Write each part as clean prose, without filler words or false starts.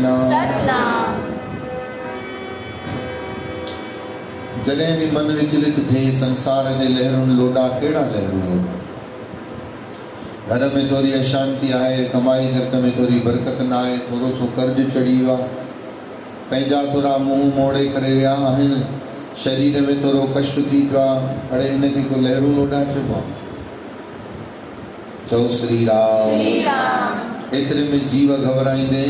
सतनाम सतनाम। जॾहिं भी मन विचलित थे संसार जे लहरुनि लोॾा कहिड़ा लहरू लोॾा। घर में थोड़ी अशांति आहे, कमाई गर्क में थोड़ी बरकत न आहे, थोड़ो सो कर्ज चढ़ी वियो आहे, पंहिंजा थोड़ा मुंह मोड़े करे विया आहिनि, शरीर में थोड़ो कष्ट थी पियो आहे, अड़े हिनखे को लहरू लोॾा चइबो आहे। चओ श्री राम। श्री राम। एतिरे में जीव घबराईंदे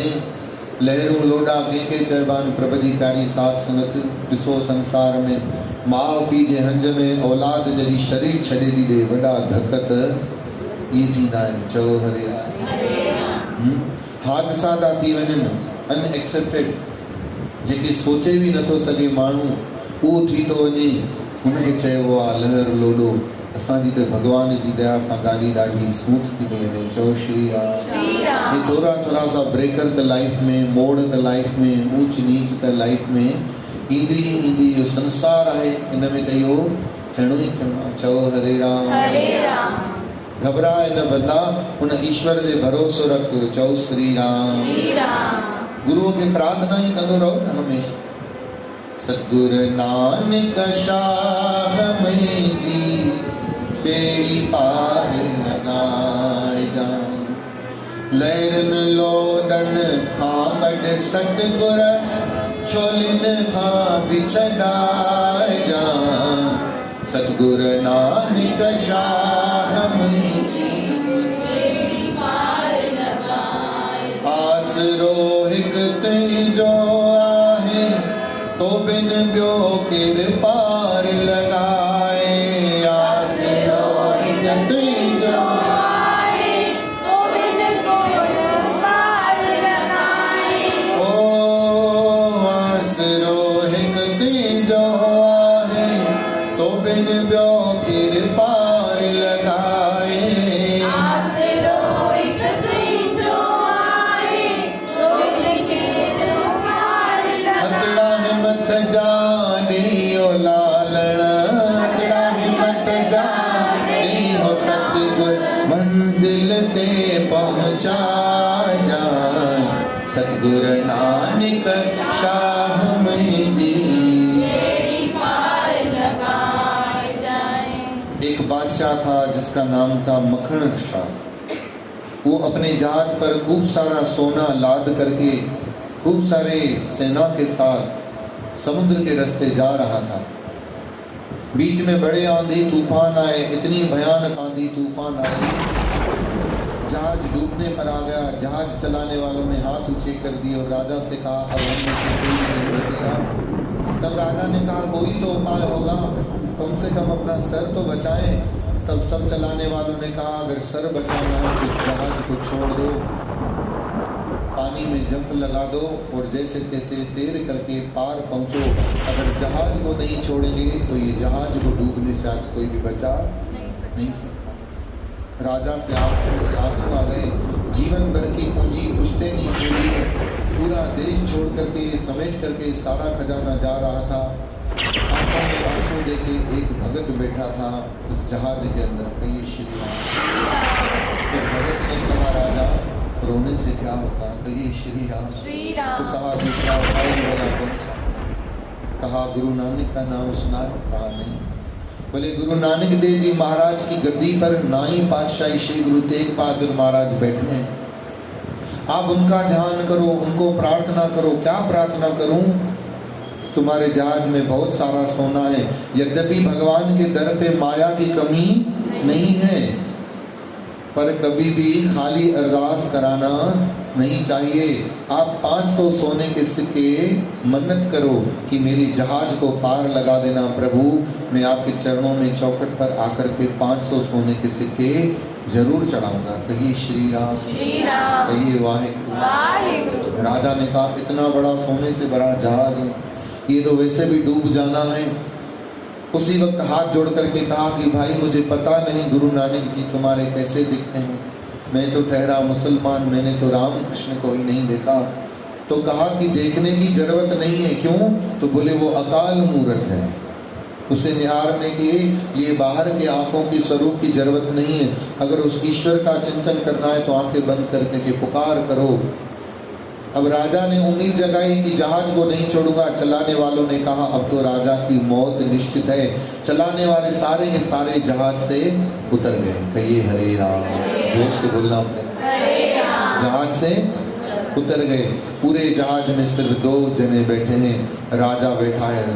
लहरू लोॾा कंहिंखे चइबा आहिनि। प्रभु जी प्यारी साथ संगत ॾिसो, संसार में माउ पीउ जे हंज में औलाद जॾहिं शरीर छॾे थी ॾे, वॾा धक त इहे थींदा आहिनि। चओ हरे राम। हादसा था थी वञनि अनएक्सेप्टेड, जेके सोचे बि नथो सघे माण्हू, उहो थी थो वञे, हुनखे चइबो आहे लहर लोॾो। असांजी त भॻवान जी दया सां गाॾी ॾाढी स्मूथ थी पई वञे। चओ श्री राम। श्री राम। ये थोड़ा थोड़ा सा ब्रेकर त लाइफ में, मोड़ त लाइफ में, ऊंच नीच त लाइफ में ईंदी ईंदी इहो संसार आहे, इन में त इहो थियणो ई थियणो आहे। चओ हरे राम। हरे राम। घबराए न बंदा, उन ईश्वर जे भरोसो रख। चओ श्री राम। श्री राम। गुरुओं के प्रार्थना ही कंदो रहो न हमेशा। सतगुर नानक शाह में जी बेड़ी पार लगाए जान, लहरन लोडन खां कढ सतगुर छोलिन खां बिछड़ाए जान। सतगुर नानक शाह में जी बेड़ी पार लगाए, आसरो हिक तुंहिंजो आहे, तो बिन ॿियो केर पार लगाए। आसरो हिक तुंहिंजो आए, तो बिन कोई पार लगाए। ओ आसरो हिक तुंहिंजो आहे, तो बिन ॿियो केर पार लगाए। आसरो हिक तुंहिंजो आहे, तो बिन केर पार लगाए। अतड़ा हिम्मत जा ॾेई ओ लालण, अतड़ा हिम्मत जा ॾेई हो सतगुर मंजिल ते पहुंचा जाए। सतगुर नानक शाह में जी बेड़ी पार लगाए जाए। एक बादशाह था जिसका नाम था मखण शाह। वो अपने जहाज पर खूब सारा सोना लाद करके खूब सारे सेना के साथ समुद्र के रास्ते जा रहा था। बीच में बड़े आंधी तूफान आए, इतनी भयानक आंधी तूफान आई, जहाज डूबने पर आ गया। जहाज चलाने वालों ने हाथ ऊंचे कर दिए और राजा से कहा अब हममें से कोई नहीं बचेगा। तब राजा ने कहा कोई तो उपाय होगा, कम से कम अपना सर तो बचाएं। तब सब चलाने वालों ने कहा अगर सर बचाना है तो इस जहाज को छोड़ दो, पानी में जंप लगा दो और जैसे तैसे तैर करके पार पहुंचो। अगर जहाज को नहीं छोड़ेंगे तो ये जहाज को डूबने से आज कोई भी बचा नहीं सकता। राजा से आंखों से आंसू आ गए, जीवन भर की पूंजी पुश्तैनी पूरी, पूरा देश छोड़ करके समेट करके सारा खजाना जा रहा था। आंखों में आंसू देके एक भगत बैठा था उस जहाज के अंदर। कहिए श्री राम। उस भगत ने कहा राजा रोने से क्या होगा, कहिए श्री राम। श्री तो राम। कहा दूसरा उपाय वाला कौन सा? कहा गुरु नानक का नाम सुना। कहा नहीं। बोले गुरु नानक देव जी महाराज की गद्दी पर नाई पातशाही श्री गुरु तेग बहादुर महाराज बैठे हैं, आप उनका ध्यान करो, उनको प्रार्थना करो। क्या प्रार्थना करूं? तुम्हारे जहाज में बहुत सारा सोना है, यद्यपि भगवान के दर पे माया की कमी नहीं है, पर कभी भी खाली अरदास कराना नहीं चाहिए। आप 500 सोने के सिक्के मन्नत करो कि मेरी जहाज को पार लगा देना प्रभु, मैं आपके चरणों में चौखट पर आकर के 500 सोने के सिक्के जरूर चढ़ाऊंगा। कहिए श्री राम। श्री राम। कहिए वाहिगुरु। वाहिगुरु। राजा ने कहा इतना बड़ा सोने से भरा जहाज है, ये तो वैसे भी डूब जाना है। उसी वक्त हाथ जोड़ करके कहा कि भाई मुझे पता नहीं गुरु नानक जी तुम्हारे कैसे दिखते हैं, मैं तो ठहरा मुसलमान, मैंने तो राम कृष्ण को ही नहीं देखा। तो कहा कि देखने की जरूरत नहीं है। क्यों? तो बोले वो अकाल मूर्त है, उसे निहारने के लिए बाहर के आंखों की स्वरूप की जरूरत नहीं है। अगर उस ईश्वर का चिंतन करना है तो आंखें बंद करके के पुकार करो। अब राजा ने उम्मीद जगाई कि जहाज को नहीं छोड़ूंगा। चलाने वालों ने कहा अब तो राजा की मौत निश्चित है। चलाने वाले सारे के सारे जहाज से उतर गए। कहिए हरे राम, जोर से बोलना अपने। जहाज से उतर गए। पूरे जहाज में सिर्फ 2 जने बैठे हैं। राजा बैठा है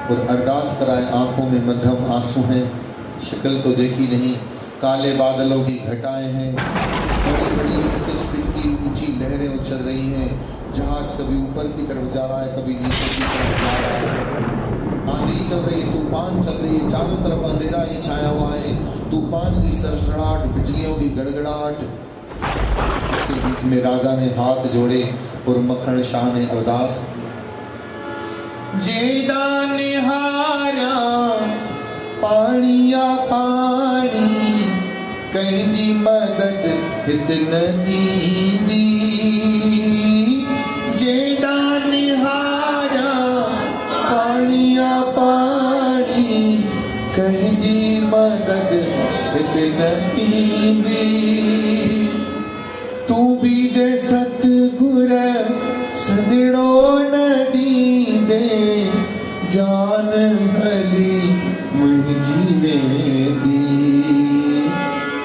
और अरदास कराए, आंखों में मध्यम आंसू हैं, शक्ल तो देखी नहीं, काले बादलों की घटाएं हैं, बड़ी बड़ी 21 फीट की ऊंची लहरें उछल रही हैं। जहाज कभी ऊपर की तरफ जा रहा है, कभी नीचे की तरफ जा रहा है। आंधी चल रही है, तूफान चल रही है, चारों तरफ अंधेरा ही छाया हुआ है। तूफान की सरसराहट, बिजलियों की गड़गड़ाहट। उसके बीच में राजा ने हाथ जोड़े और मक्खन शाह ने अरदास की, जेदा निहारा पानिया पानी, कहीं जी मदद हित न थींदी। जेदा निहारा पानिया पानी, कहीं जी मदद हित न थींदी। तू भी जे सतगुर सदड़ो न ॾींदे, जान हली मुंहिंजी वेंदी।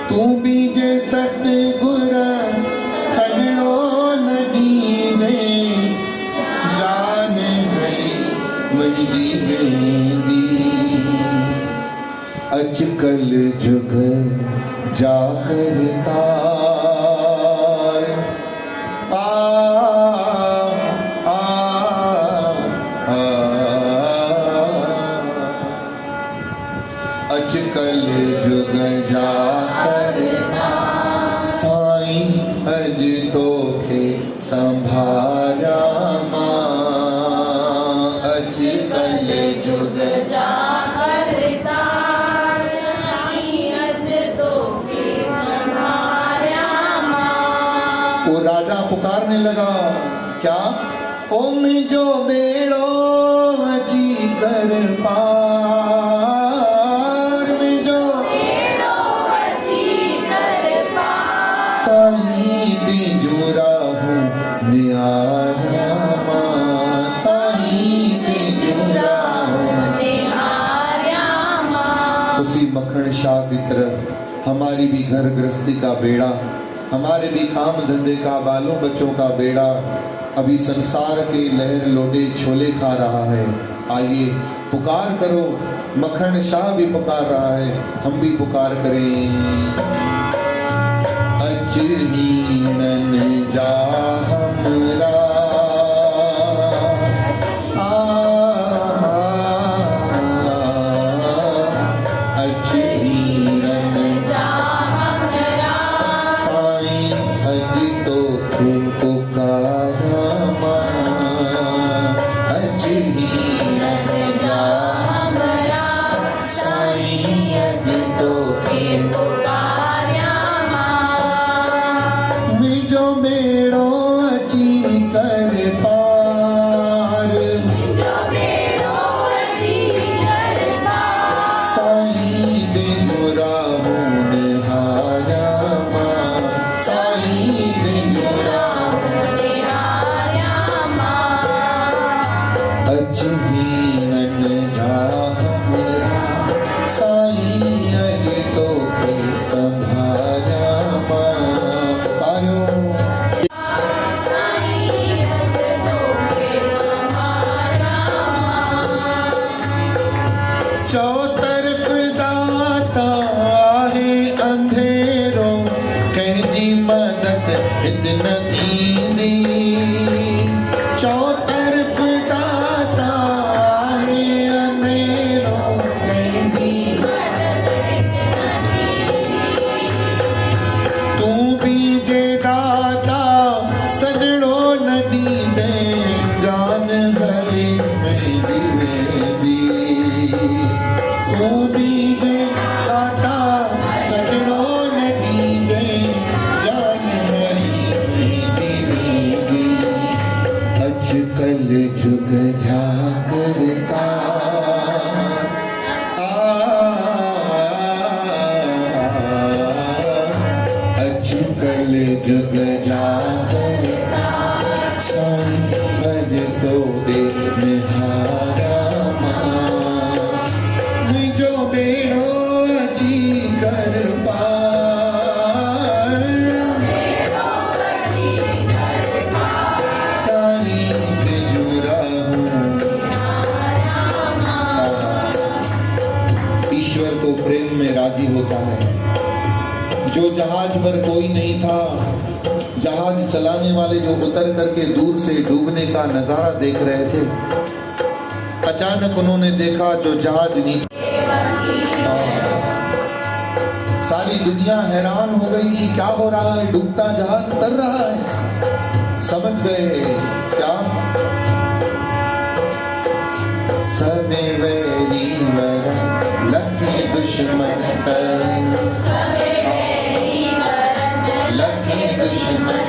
तू भी जे सतगुर सदड़ो न ॾींदे, जान हली मुंहिंजी वेंदी। अॼुकल जुग जा करता अजकल जुग जा करता, साईं अज तोखे संभारा मां। अजकल जुग जा करता, साईं अज तोखे संभारा मां। वो राजा पुकारने लगा, क्या? ओ मुझो बेड़ो अची कर पार, मुझो बेड़ो अची कर पार। साईं तुझो राहु निहारा मां, साईं तुझो राहु निहारा मां। उसी मक्खन शाह की तरह हमारी भी घर गृहस्थी का बेड़ा, हमारे भी काम धंधे का, बालों बच्चों का बेड़ा अभी संसार के लहर लोडे छोले खा रहा है। आइए पुकार करो, मक्खन शाह भी पुकार रहा है, हम भी पुकार करें। अजहीनन जा हमरा, अजहीनन जा हमरा, साईं अज तोखे पुकारा मां। अजहीनन जा हमरा, साईं अज तोखे पुकारा मां। मुझो बेड़ो अची कर पार, जो बेड़ो अची कर पार। साईं तुझो राहु निहारा मां, साईं तुझो राहु निहारा मां। अजहीनन जा हमरा, साईं अज तोखे संभारा मां। तारो साईं अज तोखे संभारा मां। चौतरफ दाता आहे अंधेरो, कंहिंजी मदद हित न थींदी। चौतरफ दाता आहे अंधेरो, कंहिंजी मदद हित न थींदी। तू भी जे दाता सदड़ो न ॾींदे, जान हली मुंहिंजी वेंदी। तू भी जे दाता सदड़ो न ॾींदे, जान हली मुंहिंजी वेंदी। अॼुकल जुग जा करता अॼुकल जुग जा करता, साईं भज तोड़े निहारा मुझो बेड़ो अची कर पार साईं तिजुरा ईश्वर तो प्रेम में राजी होता है। जो जहाज पर कोई नहीं था, जहाज चलाने वाले जो उतर करके दूर से डूबने का नजारा देख रहे थे, अचानक उन्होंने देखा जो जहाज नीचे, सारी दुनिया हैरान हो गई कि क्या हो रहा है, डूबता जहाज तर रहा है। समझ गए क्या? सबे वैरी वरन लखे दुश्मन करन, लखे दुश्मन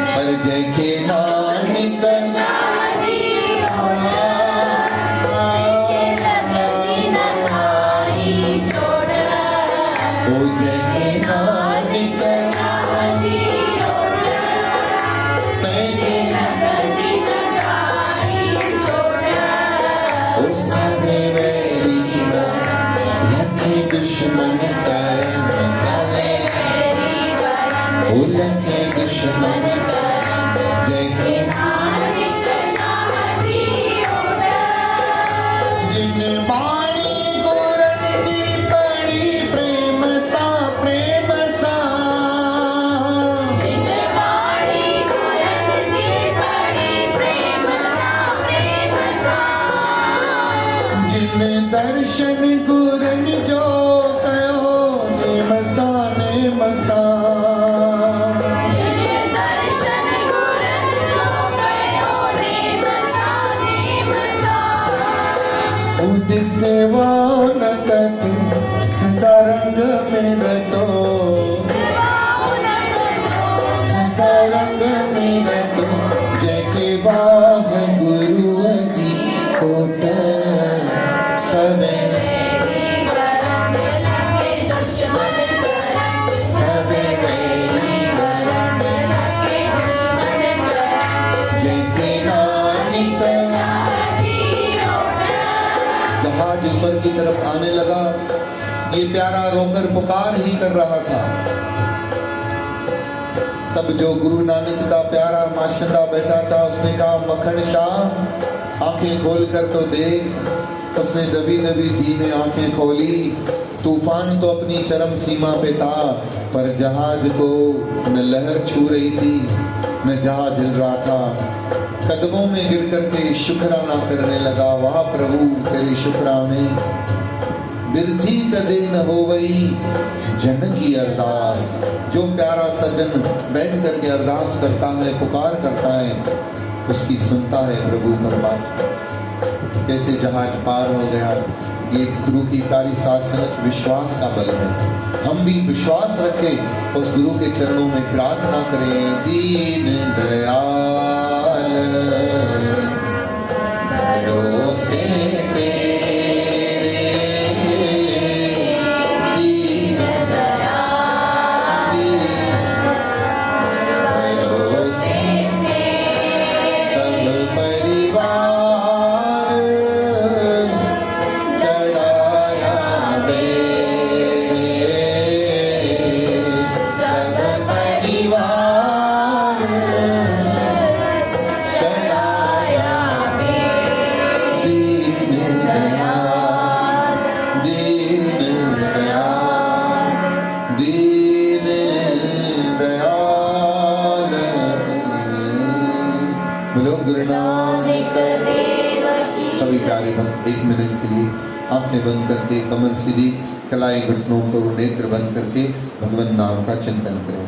पर जय के नानक ओ जय के नानक ओ सबे वैरी लखे दुश्मन करन, सबे ओ लखे दुश्मन जय के जिन बाणी गुरन जी पड़ी प्रेम सा प्रेम सा, जिन दर्शन गुरन जो कयो नेम सा नेम सा, सेवा न कत सदा रंग में रतो, सदा रंग में रतो जय के बाह गुरु जी कोट सबे सबे जय के नानक। जहाज ऊपर की तरफ आने लगा। ये प्यारा रोकर पुकार ही कर रहा था। तब जो गुरु नानक का प्यारा माशिंदा बैठा था, उसने कहा मक्खन शाह आंखें खोल कर तो देख। उसने दबी दबी धीमे आंखें खोली। तूफान तो अपनी चरम सीमा पे था, पर जहाज को न लहर छू रही थी न जहाज हिल रहा था। कदमों में गिर करके शुक्राना करने लगा। वाह प्रभु तेरी शुक्राने बिरथी कदे न हो गई जन की अरदास। जो प्यारा सज्जन बैठ करके अरदास करता है, पुकार करता है, उसकी सुनता है प्रभु परमात्मा। कैसे जहाज पार हो गया। ये गुरु की प्यारी साथ संगत विश्वास का बल है। हम भी विश्वास रखें, उस गुरु के चरणों में प्रार्थना करें। दीन दयाल भरोसे तेरे, दीन दयाल भरोसे सब परिवार चढ़ाया बेड़े, सब परिवार चढ़ाया दीन दयाल, दीन दयाल, दीन दयाल। बोलो गुरु नानक। सभी प्यारे भक्त 1 मिनट के लिए आंखें बंद करके, कमर सीधी, कलाई घुटनों को नेत्र बंद करके भगवान नाम का चिंतन करें।